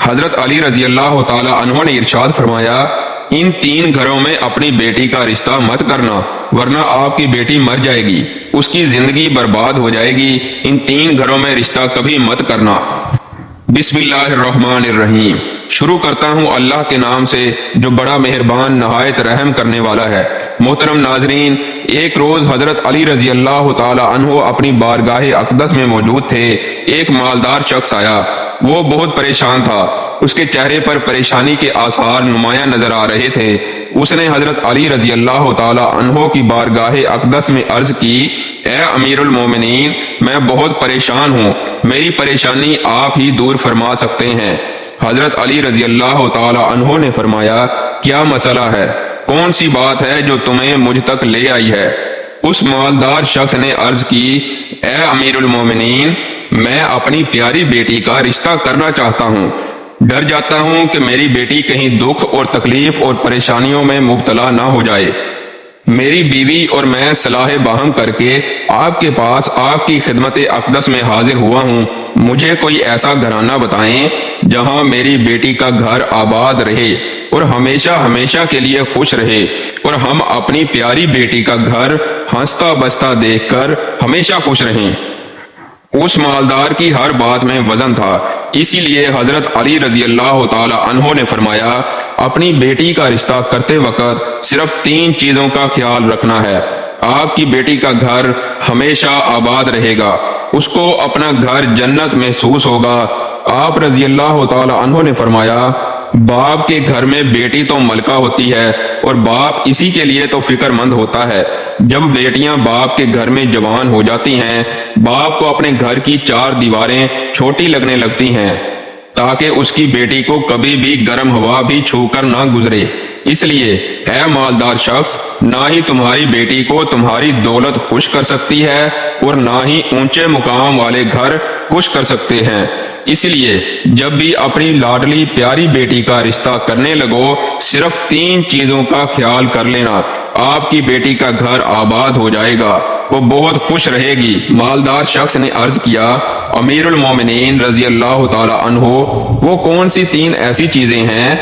حضرت علی رضی اللہ تعالی عنہ نے ارشاد فرمایا، ان 3 گھروں میں اپنی بیٹی کا رشتہ مت کرنا ورنہ آپ کی بیٹی مر جائے گی، اس کی زندگی برباد ہو جائے گی۔ ان 3 گھروں میں رشتہ کبھی مت کرنا۔ بسم اللہ الرحمن الرحیم۔ شروع کرتا ہوں اللہ کے نام سے جو بڑا مہربان نہایت رحم کرنے والا ہے۔ محترم ناظرین، ایک روز حضرت علی رضی اللہ تعالی عنہ اپنی بارگاہ اقدس میں موجود تھے۔ ایک مالدار شخص آیا، وہ بہت پریشان تھا، اس کے چہرے پر پریشانی کے آثار نمایاں نظر آ رہے تھے۔ اس نے حضرت علی رضی اللہ تعالی عنہ کی بارگاہ اقدس میں عرض کی، اے امیر المومنین، میں بہت پریشان ہوں، میری پریشانی آپ ہی دور فرما سکتے ہیں۔ حضرت علی رضی اللہ تعالی عنہ نے فرمایا، کیا مسئلہ ہے؟ کون سی بات ہے جو تمہیں مجھ تک لے آئی ہے؟ اس مالدار شخص نے عرض کی، اے امیر المومنین، میں اپنی پیاری بیٹی کا رشتہ کرنا چاہتا ہوں۔ ڈر جاتا ہوں کہ میری بیٹی کہیں دکھ اور تکلیف اور پریشانیوں میں مبتلا نہ ہو جائے۔ میری بیوی اور میں صلاح باہم کر کے آپ کے پاس آپ کی خدمت اقدس میں حاضر ہوا ہوں۔ مجھے کوئی ایسا گھرانہ بتائیں جہاں میری بیٹی کا گھر آباد رہے اور ہمیشہ ہمیشہ کے لیے خوش رہے، اور ہم اپنی پیاری بیٹی کا گھر ہنستا بستا دیکھ کر ہمیشہ خوش رہیں۔ اس مالدار کی ہر بات میں وزن تھا، اسی لیے حضرت علی رضی اللہ تعالی عنہ نے فرمایا، اپنی بیٹی کا رشتہ کرتے وقت صرف 3 چیزوں کا خیال رکھنا ہے۔ آپ کی بیٹی کا گھر ہمیشہ آباد رہے گا، اس کو اپنا گھر جنت محسوس ہوگا۔ آپ رضی اللہ تعالی عنہ نے فرمایا، باپ کے گھر میں بیٹی تو ملکہ ہوتی ہے اور باپ اسی کے لیے تو فکر مند ہوتا ہے۔ جب بیٹیاں باپ کے گھر میں جوان ہو جاتی ہیں، باپ کو اپنے گھر کی 4 دیواریں چھوٹی لگنے لگتی ہیں تاکہ اس کی بیٹی کو کبھی بھی گرم ہوا بھی چھو کر نہ گزرے۔ اس لیے اے مالدار شخص، نہ ہی تمہاری بیٹی کو تمہاری دولت خوش کر سکتی ہے اور نہ ہی اونچے مقام والے گھر خوش کر سکتے ہیں۔ اس لیے جب بھی اپنی لاڈلی پیاری بیٹی کا رشتہ کرنے لگو، صرف 3 چیزوں کا خیال کر لینا، آپ کی بیٹی کا گھر آباد ہو جائے گا، وہ بہت خوش رہے گی۔ مالدار شخص نے عرض کیا، امیر المومنین رضی اللہ تعالی عنہ، وہ کون سی 3 ایسی چیزیں ہیں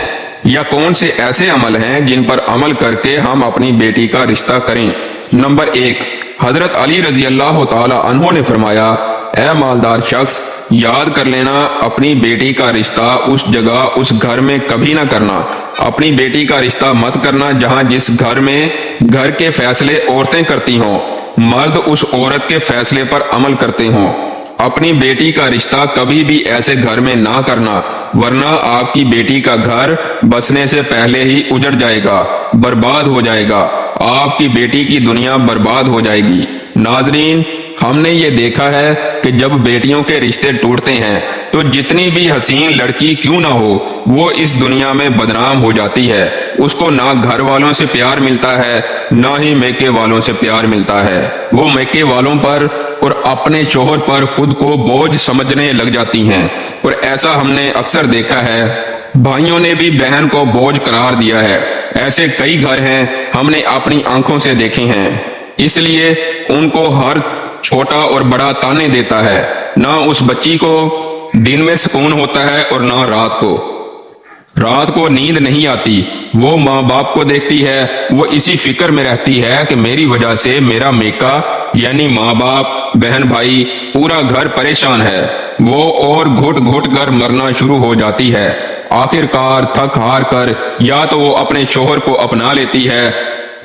یا کون سے ایسے عمل ہیں جن پر عمل کر کے ہم اپنی بیٹی کا رشتہ کریں؟ نمبر 1، حضرت علی رضی اللہ تعالی عنہ نے فرمایا، اے مالدار شخص، یاد کر لینا، اپنی بیٹی کا رشتہ اس جگہ اس گھر میں کبھی نہ کرنا۔ اپنی بیٹی کا رشتہ مت کرنا جہاں جس گھر میں گھر کے فیصلے عورتیں کرتی ہوں، مرد اس عورت کے فیصلے پر عمل کرتے ہوں۔ اپنی بیٹی کا رشتہ کبھی بھی ایسے گھر میں نہ کرنا، ورنہ آپ کی بیٹی کا گھر بسنے سے پہلے ہی اجڑ جائے گا، برباد ہو جائے گا، آپ کی بیٹی کی دنیا برباد ہو جائے گی۔ ناظرین، ہم نے یہ دیکھا ہے کہ جب بیٹیوں کے رشتے ٹوٹتے ہیں تو جتنی بھی حسین لڑکی کیوں نہ ہو، وہ اس دنیا میں بدنام ہو جاتی ہے۔ اس کو نہ گھر والوں سے پیار ملتا ہے، نہ ہی میکے والوں سے پیار ملتا ہے۔ وہ میکے والوں پر اور اپنے شوہر پر خود کو بوجھ سمجھنے لگ جاتی ہیں، اور ایسا ہم نے اکثر دیکھا ہے۔ بھائیوں نے بھی بہن کو بوجھ قرار دیا ہے۔ ایسے کئی گھر ہیں، ہم نے اپنی آنکھوں سے دیکھے ہیں۔ اس لیے ان کو ہر چھوٹا اور بڑا تانے دیتا ہے، نہ اس بچی کو دن میں سکون ہوتا ہے اور نہ رات کو نیند نہیں آتی۔ وہ ماں باپ کو دیکھتی ہے، وہ اسی فکر میں رہتی ہے کہ میری وجہ سے میرا میکا یعنی ماں باپ، بہن بھائی، پورا گھر پریشان ہے۔ وہ اور گھٹ گھٹ کر مرنا شروع ہو جاتی ہے۔ آخر کار تھک ہار کر یا تو وہ اپنے شوہر کو اپنا لیتی ہے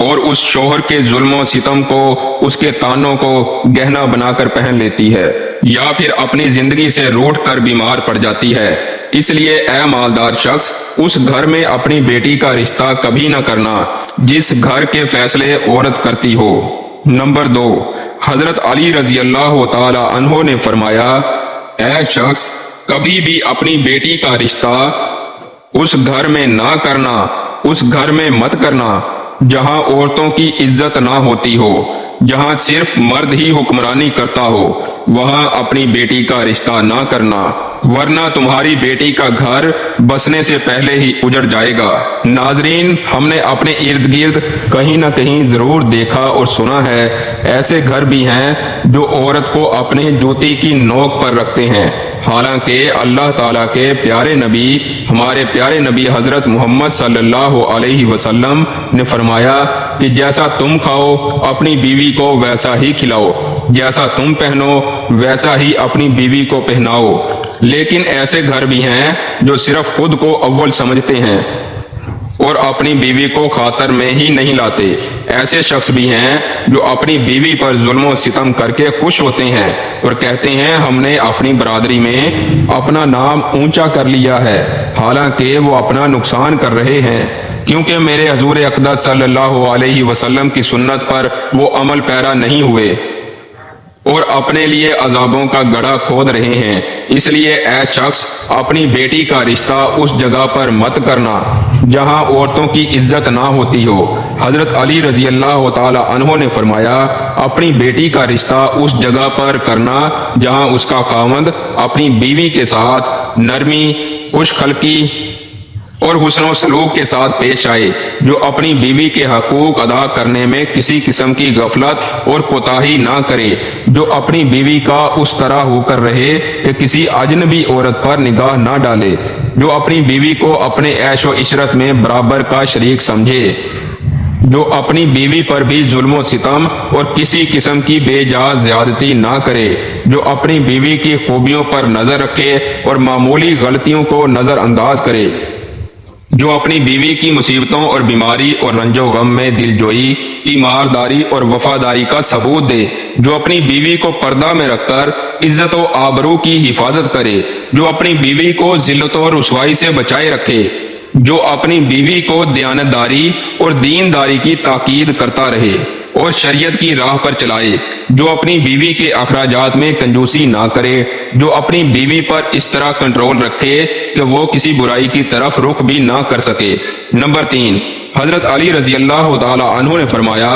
اور اس شوہر کے ظلم و ستم کو، اس کے تانوں کو گہنا بنا کر پہن لیتی ہے، یا پھر اپنی زندگی سے روٹھ کر بیمار پڑ جاتی ہے۔ اس لیے اے مالدار شخص، اس گھر میں اپنی بیٹی کا رشتہ کبھی نہ کرنا جس گھر کے فیصلے عورت کرتی ہو۔ نمبر 2، حضرت علی رضی اللہ تعالی عنہ نے فرمایا، اے شخص، کبھی بھی اپنی بیٹی کا رشتہ اس گھر میں نہ کرنا، اس گھر میں مت کرنا جہاں عورتوں کی عزت نہ ہوتی ہو۔ جہاں صرف مرد ہی حکمرانی کرتا ہو وہاں اپنی بیٹی کا رشتہ نہ کرنا، ورنہ تمہاری بیٹی کا گھر بسنے سے پہلے ہی اجڑ جائے گا۔ ناظرین، ہم نے اپنے ارد گرد کہیں نہ کہیں ضرور دیکھا اور سنا ہے، ایسے گھر بھی ہیں جو عورت کو اپنے جوتی کی نوک پر رکھتے ہیں، حالانکہ اللہ تعالیٰ کے پیارے نبی، ہمارے پیارے نبی حضرت محمد صلی اللہ علیہ وسلم نے فرمایا کہ جیسا تم کھاؤ اپنی بیوی کو ویسا ہی کھلاؤ، جیسا تم پہنو ویسا ہی اپنی بیوی کو پہناؤ۔ لیکن ایسے گھر بھی ہیں جو صرف خود کو اول سمجھتے ہیں اور اپنی بیوی کو خاطر میں ہی نہیں لاتے۔ ایسے شخص بھی ہیں جو اپنی بیوی پر ظلم و ستم کر کے خوش ہوتے ہیں اور کہتے ہیں ہم نے اپنی برادری میں اپنا نام اونچا کر لیا ہے، حالانکہ وہ اپنا نقصان کر رہے ہیں، کیونکہ میرے حضور اقدس صلی اللہ علیہ وسلم کی سنت پر وہ عمل پیرا نہیں ہوئے اور اپنے لیے عذابوں کا گڑھا کھود رہے ہیں۔ اس لیے اے شخص، اپنی بیٹی کا رشتہ اس جگہ پر مت کرنا جہاں عورتوں کی عزت نہ ہوتی ہو۔ حضرت علی رضی اللہ تعالی عنہ نے فرمایا، اپنی بیٹی کا رشتہ اس جگہ پر کرنا جہاں اس کا خاوند اپنی بیوی کے ساتھ نرمی، خوش خلقی اور حسن و سلوک کے ساتھ پیش آئے، جو اپنی بیوی کے حقوق ادا کرنے میں کسی قسم کی غفلت اور کوتاہی نہ کرے، جو اپنی بیوی کا اس طرح ہو کر رہے کہ کسی اجنبی عورت پر نگاہ نہ ڈالے، جو اپنی بیوی کو اپنے عیش و عشرت میں برابر کا شریک سمجھے، جو اپنی بیوی پر بھی ظلم و ستم اور کسی قسم کی بے جا زیادتی نہ کرے، جو اپنی بیوی کی خوبیوں پر نظر رکھے اور معمولی غلطیوں کو نظر انداز کرے، جو اپنی بیوی کی مصیبتوں اور بیماری اور رنج و غم میں دلجوئی، تیمارداری اور وفاداری کا ثبوت دے، جو اپنی بیوی کو پردہ میں رکھ کر عزت و آبرو کی حفاظت کرے، جو اپنی بیوی کو ذلت و رسوائی سے بچائے رکھے، جو اپنی بیوی کو دیانتداری اور دینداری کی تاکید کرتا رہے اور شریعت کی راہ پر چلائے، جو اپنی بیوی کے اخراجات میں کنجوسی نہ کرے، جو اپنی بیوی پر اس طرح کنٹرول رکھے کہ وہ کسی برائی کی طرف رخ بھی نہ کر سکے۔ نمبر 3، حضرت علی رضی اللہ تعالی عنہ نے فرمایا،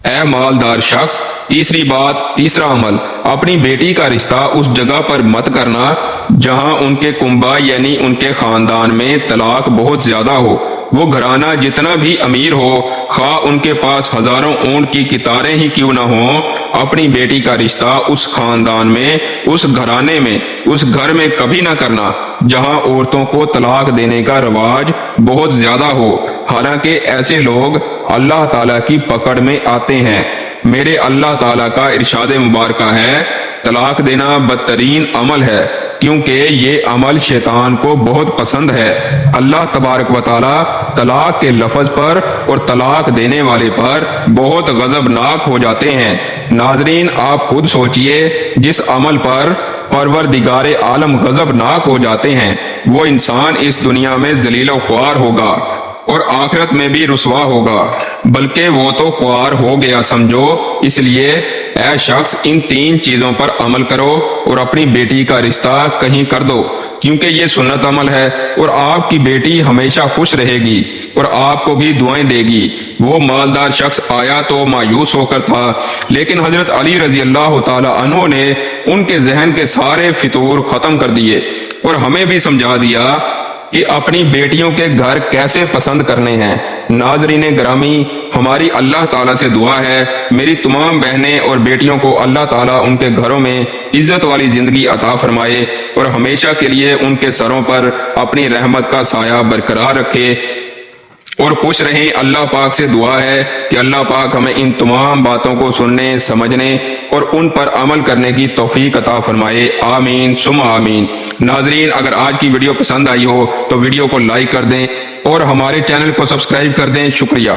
اے مالدار شخص، تیسری بات، تیسرا عمل، اپنی بیٹی کا رشتہ اس جگہ پر مت کرنا جہاں ان کے کنبہ یعنی ان کے خاندان میں طلاق بہت زیادہ ہو۔ وہ گھرانہ جتنا بھی امیر ہو، خواہ ان کے پاس ہزاروں اونٹ کی کتاریں ہی کیوں نہ ہوں، اپنی بیٹی کا رشتہ اس خاندان میں، اس گھرانے میں، اس گھر میں کبھی نہ کرنا جہاں عورتوں کو طلاق دینے کا رواج بہت زیادہ ہو، حالانکہ ایسے لوگ اللہ تعالیٰ کی پکڑ میں آتے ہیں۔ میرے اللہ تعالیٰ کا ارشاد مبارکہ ہے، طلاق دینا بدترین عمل ہے، کیونکہ یہ عمل شیطان کو بہت پسند ہے۔ اللہ تبارک و تعالیٰ طلاق کے لفظ پر اور طلاق دینے والے پر بہت غضبناک ہو جاتے ہیں۔ ناظرین، آپ خود سوچئے، جس عمل پر پروردگار عالم غضبناک ہو جاتے ہیں، وہ انسان اس دنیا میں ذلیل و خوار ہوگا اور آخرت میں بھی رسوا ہوگا، بلکہ وہ تو خوار ہو گیا سمجھو۔ اس لیے اے شخص، ان 3 چیزوں پر عمل کرو اور اپنی بیٹی کا رشتہ کہیں کر دو، کیونکہ یہ سنت عمل ہے اور آپ کی بیٹی ہمیشہ خوش رہے گی اور آپ کو بھی دعائیں دے گی۔ وہ مالدار شخص آیا تو مایوس ہو کر تھا، لیکن حضرت علی رضی اللہ تعالی عنہ نے ان کے ذہن کے سارے فطور ختم کر دیے اور ہمیں بھی سمجھا دیا کہ اپنی بیٹیوں کے گھر کیسے پسند کرنے ہیں۔ ناظرین گرامی، ہماری اللہ تعالیٰ سے دعا ہے میری تمام بہنیں اور بیٹیوں کو اللہ تعالیٰ ان کے گھروں میں عزت والی زندگی عطا فرمائے اور ہمیشہ کے لیے ان کے سروں پر اپنی رحمت کا سایہ برقرار رکھے اور خوش رہیں۔ اللہ پاک سے دعا ہے کہ اللہ پاک ہمیں ان تمام باتوں کو سننے، سمجھنے اور ان پر عمل کرنے کی توفیق عطا فرمائے، آمین ثم آمین۔ ناظرین، اگر آج کی ویڈیو پسند آئی ہو تو ویڈیو کو لائک کر دیں اور ہمارے چینل کو سبسکرائب کر دیں۔ شکریہ۔